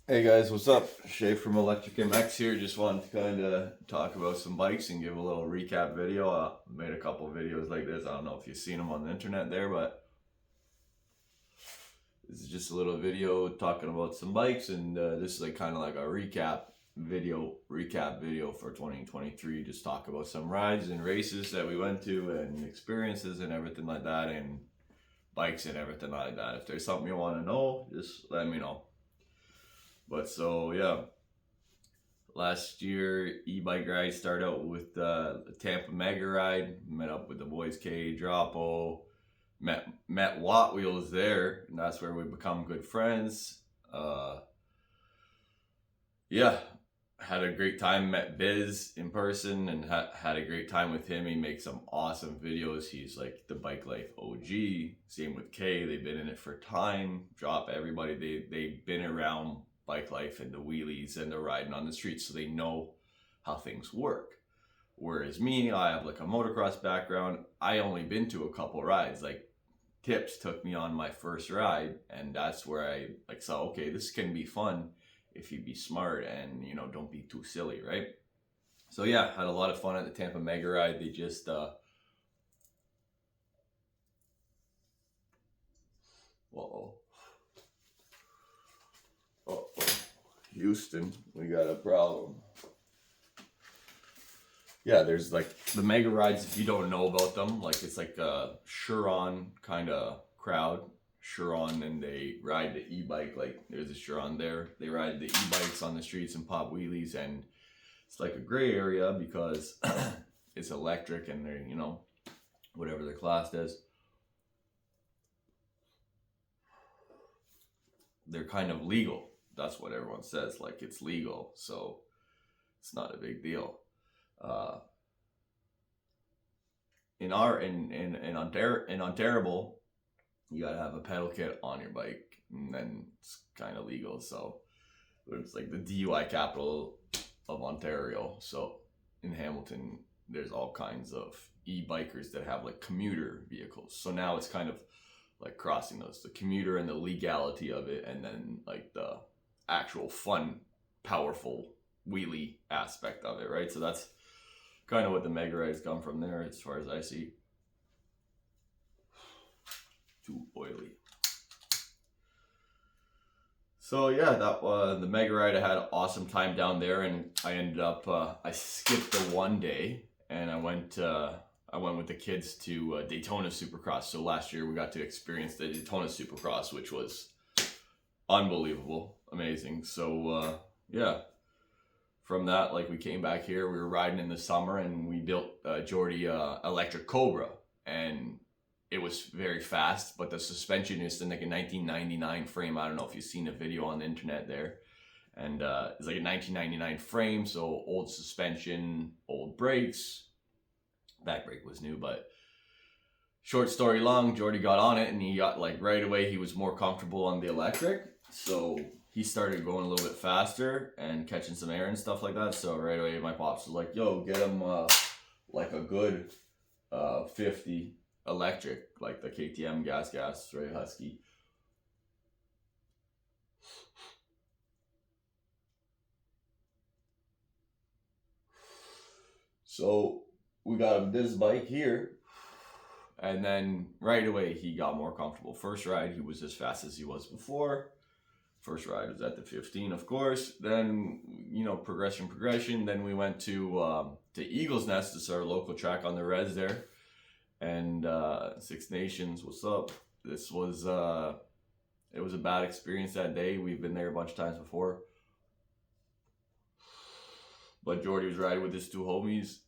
Hey guys, what's up? Shay from Electric MX here. Just wanted to kind of talk about some bikes and give a little recap video. I made a couple videos like this. I don't know if you've seen them on the internet there, but this is just a little video talking about some bikes, and this is like kind of like a recap video for 2023. Just talk about some rides and races that we went to and experiences and everything like that, and bikes and everything like that. If there's something you want to know, just let me know. But so yeah, last year e-bike ride started out with the Tampa Mega Ride. Met up with the boys K Dropo. Met Watt Wheels there, and that's where we become good friends. Yeah, had a great time. Met Biz in person and had a great time with him. He makes some awesome videos. He's like the bike life OG. Same with K. They've been in it for time. Drop everybody. They've been around bike life and the wheelies and the riding on the streets, so they know how things work. Whereas me, I have like a motocross background. I only been to a couple rides. Like Tips took me on my first ride, and that's where I like saw, okay, this can be fun if you be smart and don't be too silly, right? So yeah, had a lot of fun at the Tampa Mega Ride. They just uh-oh. Uh-oh. Houston, we got a problem. Yeah, there's like the mega rides. If you don't know about them, like it's like a Chiron kind of crowd. Chiron, and they ride the e-bike. Like there's a Chiron there. They ride the e-bikes on the streets and pop wheelies, and it's like a gray area because it's electric and they're whatever they're classed as. They're kind of legal. That's what everyone says. Like it's legal, so it's not a big deal. Uh, in Ontario, you gotta have a pedal kit on your bike, and then it's kind of legal. So it's like the DUI capital of Ontario. So in Hamilton, there's all kinds of e-bikers that have like commuter vehicles. So now it's kind of like crossing those, the commuter and the legality of it, and then like the actual fun, powerful wheelie aspect of it, right? So that's kind of what the Mega Ride's come from there, as far as I see. Too oily. So yeah, that the Mega Ride. I had an awesome time down there, and I ended up I skipped the one day, and I went with the kids to Daytona Supercross. So last year we got to experience the Daytona Supercross, which was unbelievable, amazing. So yeah, from that, like we came back here, we were riding in the summer, and we built Jordy electric Cobra, and it was very fast, but the suspension is in like a 1999 frame. I don't know if you've seen a video on the internet there. And it's like a 1999 frame, so old suspension, old brakes. Back brake was new, but short story long, Jordy got on it, and he got like right away, he was more comfortable on the electric. So he started going a little bit faster and catching some air and stuff like that. So right away, my pops was like, yo, get him like a good 50 electric, like the KTM gas, right, Husky. So we got him this bike here, and then right away he got more comfortable. First ride, he was as fast as he was before. First ride was at the 15, of course. Then progression. Then we went to Eagles Nest. It's our local track on the res there, and Six Nations. What's up? This was it was a bad experience that day. We've been there a bunch of times before, but Jordy was riding with his two homies.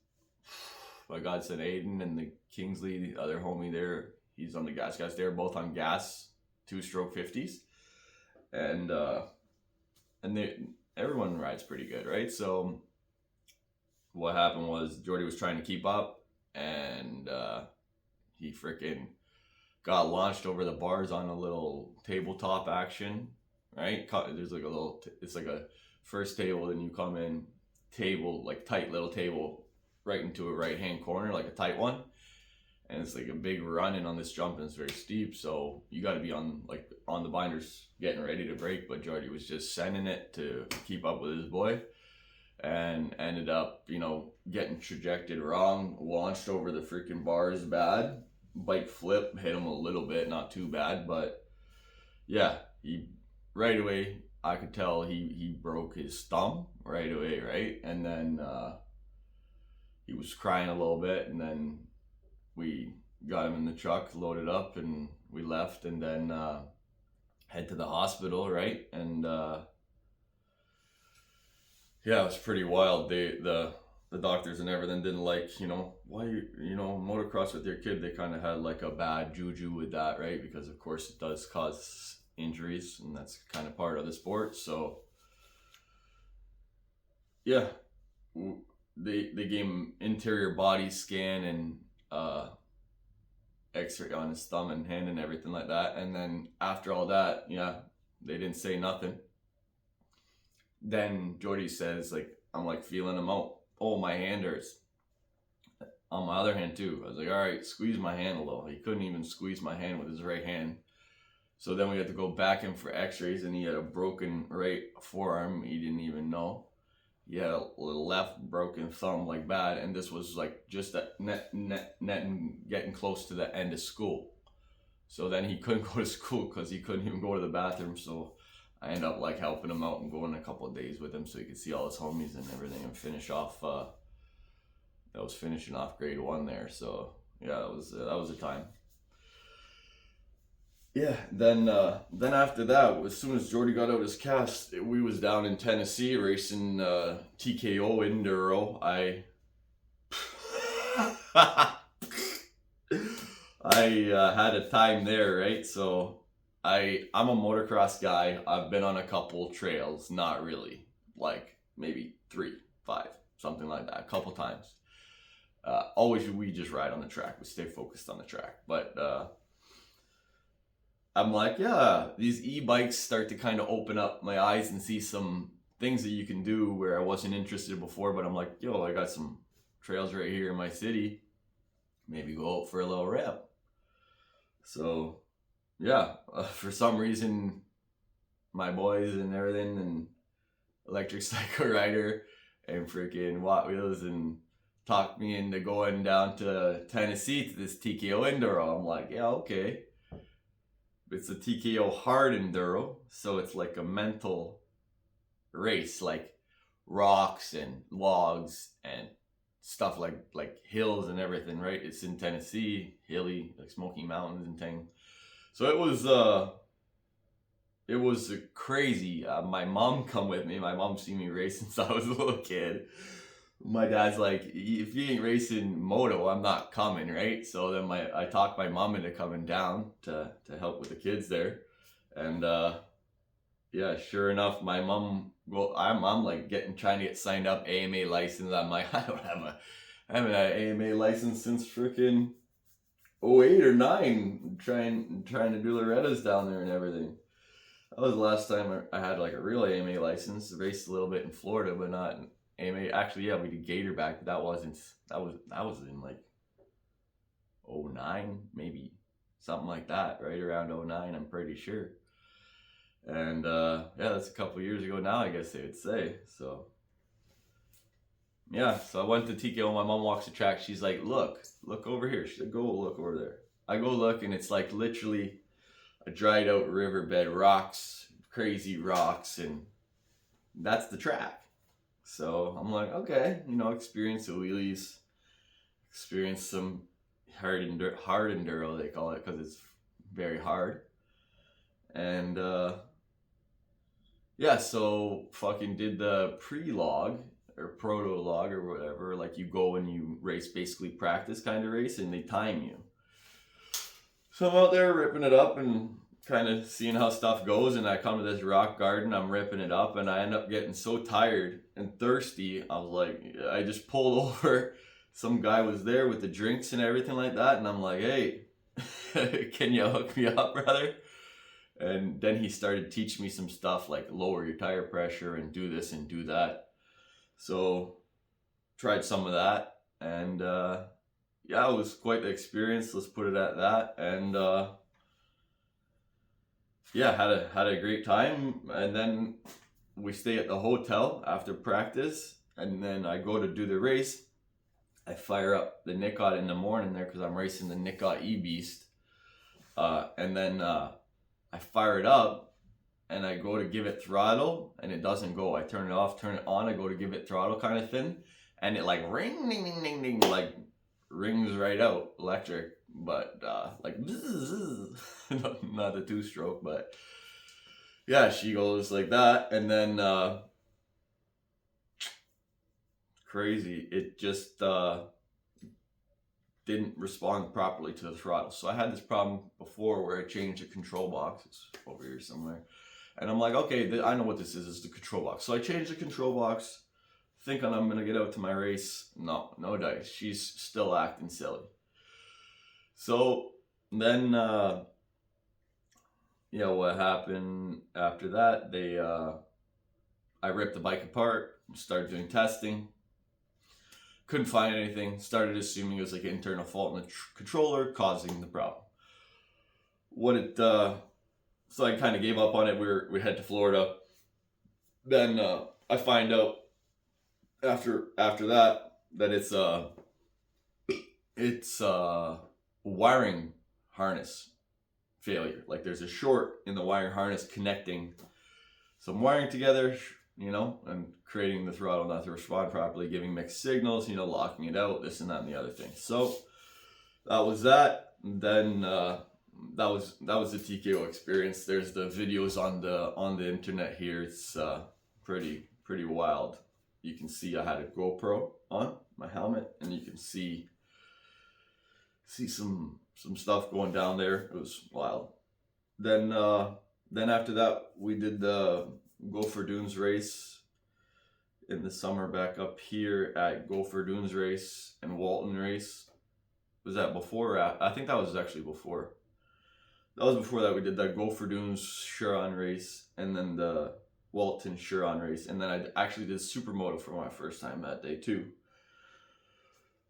My godson Aiden and the Kingsley, the other homie there. He's on the gas. They're both on gas, 2-stroke 50s, and everyone rides pretty good, right? So what happened was Jordy was trying to keep up, and he freaking got launched over the bars on a little tabletop action, right? There's like a little, it's like a first table, then you come in table, like tight little table, right into a right hand corner, like a tight one, and it's like a big run in on this jump, and it's very steep, so you got to be on the binders getting ready to break, but Jordy was just sending it to keep up with his boy, and ended up, getting trajected wrong, launched over the freaking bars bad. Bike flip, hit him a little bit, not too bad, but yeah, he right away, I could tell he broke his thumb right away, right? And then he was crying a little bit, and then we got him in the truck, loaded up, and we left, and then head to the hospital, right? And yeah, it was pretty wild. The doctors and everything didn't like, why motocross with your kid. They kind of had like a bad juju with that, right? Because of course it does cause injuries, and that's kind of part of the sport. So yeah, they gave him interior body scan and x-ray on his thumb and hand and everything like that. And then after all that, yeah, they didn't say nothing. Then Jordy says, like, I'm like feeling him out. Oh, my hand hurts. On my other hand too. I was like, all right, squeeze my hand a little. He couldn't even squeeze my hand with his right hand. So then we had to go back in for x-rays, and he had a broken right forearm. He didn't even know. He had a left broken thumb, like bad, and this was like just at net getting close to the end of school. So then he couldn't go to school because he couldn't even go to the bathroom. So I ended up like helping him out and going a couple of days with him so he could see all his homies and everything and finish off. That was finishing off grade 1 there. So yeah, that was a time. Yeah, then after that, as soon as Jordy got out his cast, we was down in Tennessee racing TKO Enduro. I had a time there, right? So I'm a motocross guy. I've been on a couple trails, not really, like maybe 3, 5, something like that, a couple times. Always we just ride on the track. We stay focused on the track, but I'm like, yeah, these e-bikes start to kind of open up my eyes and see some things that you can do where I wasn't interested before. But I'm like, yo, I got some trails right here in my city. Maybe go out for a little rip. So yeah, for some reason, my boys and everything, and Electric Cycle Rider and freaking Watt Wheels, and talked me into going down to Tennessee to this TKO Enduro. I'm like, yeah, okay. It's a TKO hard enduro, so it's like a mental race, like rocks and logs and stuff like hills and everything, right? It's in Tennessee, hilly, like Smoky Mountains and thing. So it was crazy. My mom come with me. My mom seen me racing since I was a little kid. My dad's like, if you ain't racing moto, I'm not coming, right? So then I talked my mom into coming down to help with the kids there. And yeah, sure enough, my mom, I'm like trying to get signed up, AMA license. I'm like, I haven't had an AMA license since freaking 08 or 9, trying to do Loretta's down there and everything. That was the last time I had like a real AMA license. Raced a little bit in Florida, but not AMA. Actually, yeah, we did Gatorback, but that was in like 09, maybe something like that, right around 09, I'm pretty sure. And yeah, that's a couple years ago now, I guess they would say. So yeah, so I went to TKO. My mom walks the track. She's like, look over here. She said, go look over there. I go look, and it's like literally a dried out riverbed, rocks, crazy rocks, and that's the track. So I'm like, okay, experience the wheelies, experience some hard enduro, they call it, because it's very hard. And yeah, so fucking did the pre-log or proto-log or whatever. Like you go and you race, basically practice kind of race, and they time you. So I'm out there ripping it up and kind of seeing how stuff goes, and I come to this rock garden, I'm ripping it up, and I end up getting so tired and thirsty. I was like, I just pulled over. Some guy was there with the drinks and everything like that, and I'm like, hey, can you hook me up, brother? And then he started teaching me some stuff like lower your tire pressure and do this and do that. So tried some of that, and yeah, it was quite the experience, let's put it at that. And yeah, had a great time, and then we stay at the hotel after practice, and then I go to do the race. I fire up the Nikot in the morning there because I'm racing the Nikot E Beast, and then I fire it up, and I go to give it throttle, and it doesn't go. I turn it off, turn it on. I go to give it throttle kind of thing, and it like ring, ding, ding, ding, ding, like rings right out, electric, but like not the two stroke, but yeah, she goes like that, and then crazy, it just didn't respond properly to the throttle. So I had this problem before where I changed the control box. It's over here somewhere. And I'm like, okay, I know what this is. It's the control box. So I changed the control box, thinking I'm going to get out to my race. No dice. She's still acting silly. So then, what happened after that, I ripped the bike apart, started doing testing. Couldn't find anything. Started assuming it was like an internal fault in the controller causing the problem. So I kind of gave up on it. We head to Florida. Then I find out after that it's wiring harness failure. Like there's a short in the wiring harness connecting some wiring together, and creating the throttle not to respond properly, giving mixed signals, locking it out, this and that and the other thing. So that was that. Then that was the TKO experience. There's the videos on the internet here. It's pretty wild. You can see I had a GoPro on my helmet, and you can see some stuff going down there. It was wild. Then after that, we did the Gopher Dunes race in the summer back up here at Gopher Dunes race and Walton race. Was that before? I think that was actually before. That was before that. We did that Gopher Dunes Huron race and then the Walton Huron race. And then I actually did Supermoto for my first time that day too.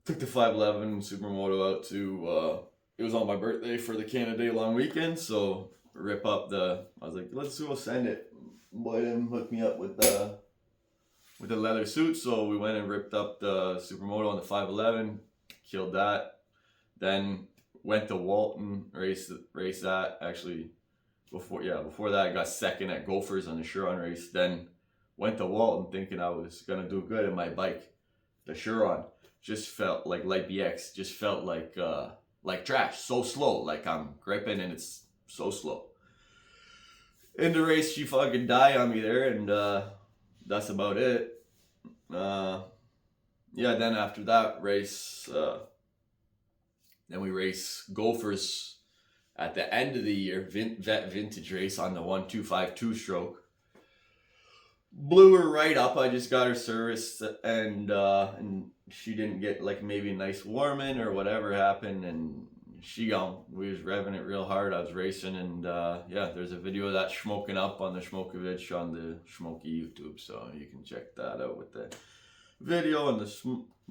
Took the 511 Supermoto out to, it was on my birthday for the Canada Day long weekend. So I was like, let's go send it. Boy didn't hook me up with the leather suit, so we went and ripped up the Supermoto on the 511, killed that. Then went to Walton, race that. Actually, before that I got second at Gophers on the Huron race. Then went to Walton thinking I was gonna do good, and my bike, the Huron, just felt like Light BX, just felt like trash, so slow, like I'm gripping and it's so slow. In the race, she fucking died on me there, and that's about it. Then after that race, then we race Gophers at the end of the year, vet vintage race on the 1252 stroke. Blew her right up. I just got her serviced, and she didn't get like maybe a nice warm-in or whatever happened, and she gone. We was revving it real hard. I was racing, and there's a video of that smoking up on the Schmokovich on the Schmoky YouTube, so you can check that out with the video and the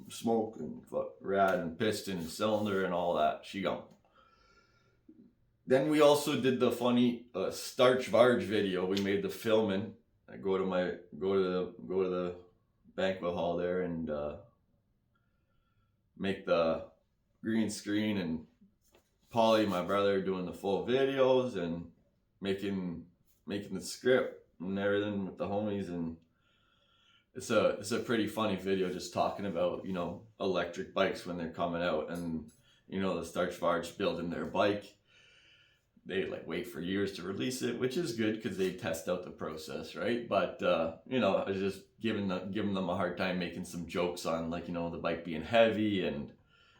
smoke and rad and piston and cylinder and all that. She gone. Then we also did the funny Starch Varge video. We made the filming. I go to the banquet hall there and make the green screen, and Polly, my brother, doing the full videos and making the script and everything with the homies, and it's a pretty funny video just talking about electric bikes when they're coming out, and the Starch Varge building their bike. They wait for years to release it, which is good because they test out the process, right? But I was just giving them a hard time, making some jokes on the bike being heavy, and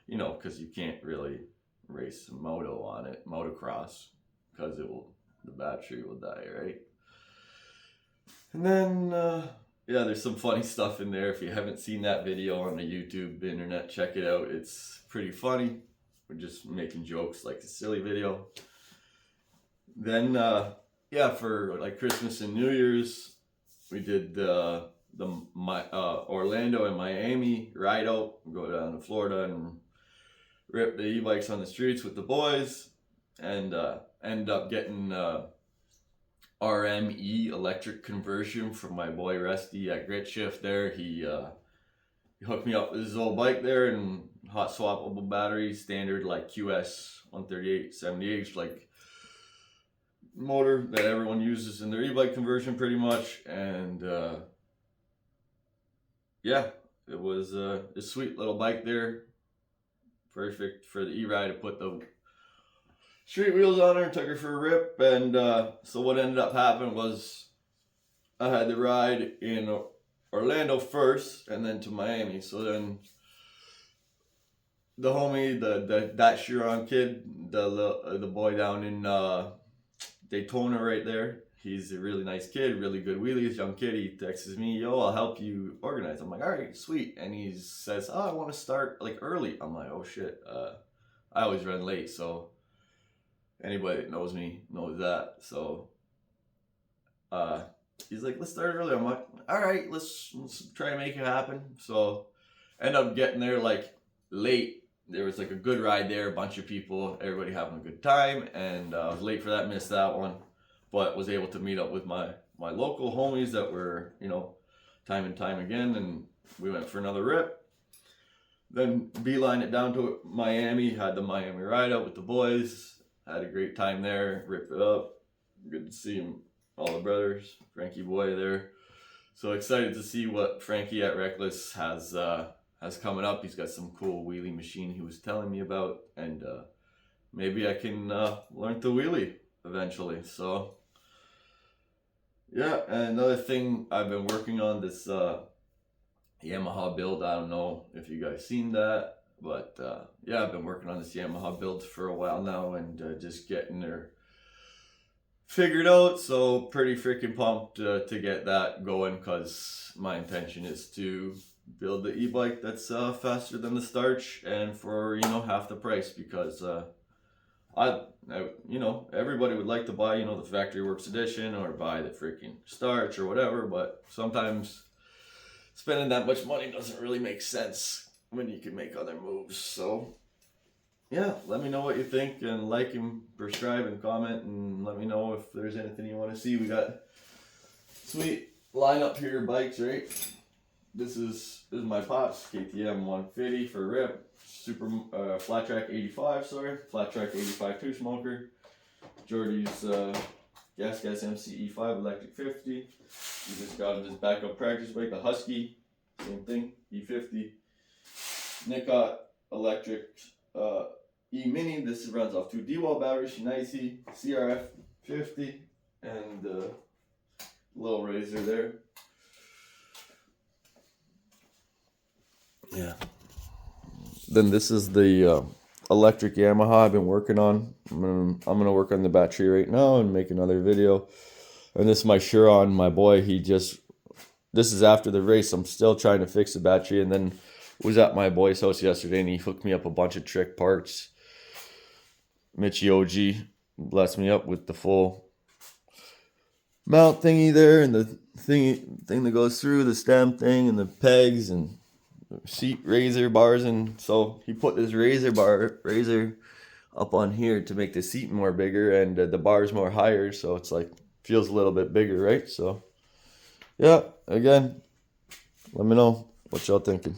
because you can't really race moto on it, motocross, because the battery will die, right? And then there's some funny stuff in there. If you haven't seen that video on the YouTube internet, check it out. It's pretty funny. We're just making jokes like the silly video. Then for Christmas and New Year's, we did the Orlando and Miami ride out, go down to Florida and rip the e-bikes on the streets with the boys, and end up getting RME electric conversion from my boy Rusty at Grit Shift there. He hooked me up with his old bike there, and hot swappable battery, standard like QS 138 70H, like motor that everyone uses in their e-bike conversion pretty much. And yeah, it was a sweet little bike there, perfect for the e-ride. To put the street wheels on her and took her for a rip. And so what ended up happening was I had the ride in Orlando first and then to Miami. So then the homie, that Chiron kid, the boy down in Daytona right there, he's a really nice kid, really good wheelies, young kid. He texts me, yo, I'll help you organize. I'm like, all right, sweet. And he says, oh, I want to start like early. I'm like, oh shit, I always run late, so anybody that knows me knows that. So he's like, let's start early. I'm like, all right, let's try to make it happen. So end up getting there like late. There was like a good ride there, a bunch of people, everybody having a good time, and I was late for that, missed that one, but was able to meet up with my local homies that were, you know, time and time again, and we went for another rip. Then beeline it down to Miami, had the Miami ride out with the boys, had a great time there, ripped it up. Good to see him, all the brothers, Frankie boy there. So excited to see what Frankie at Reckless has coming up. He's got some cool wheelie machine he was telling me about, and maybe I can learn to wheelie eventually. So yeah, and another thing I've been working on, this Yamaha build. I don't know if you guys seen that, but yeah, I've been working on this Yamaha build for a while now, and just getting her figured out. So pretty freaking pumped to get that going, because my intention is to build the e-bike that's faster than the Starch, and for, you know, half the price, because I you know, everybody would like to buy, you know, the Factory Works edition or buy the freaking Starch or whatever, but sometimes spending that much money doesn't really make sense when you can make other moves. So yeah, let me know what you think, and like and subscribe and comment, and let me know if there's anything you want to see. We got sweet lineup here, bikes, right? This is my Pops KTM 150 for rip, super flat track 85, flat track 85 two smoker. Jordy's Gas MCE5 electric 50. We just got him this backup practice bike, the Husky, same thing, E50. Nikot electric E-Mini. This runs off 2 D-Wall batteries, Shinaisi CRF 50, and little Razor there. Yeah. Then this is the electric Yamaha I've been working on. I'm gonna work on the battery right now and make another video. And this is my Chiron, my boy. This is after the race. I'm still trying to fix the battery, and then was at my boy's house yesterday, and he hooked me up a bunch of trick parts. Mitchie OG blessed me up with the full mount thingy there, and the thing that goes through the stem thing, and the pegs and seat razor bars. And so he put this razor up on here to make the seat more bigger, and the bars more higher, so it's like feels a little bit bigger, right? So yeah, again, let me know what y'all thinking.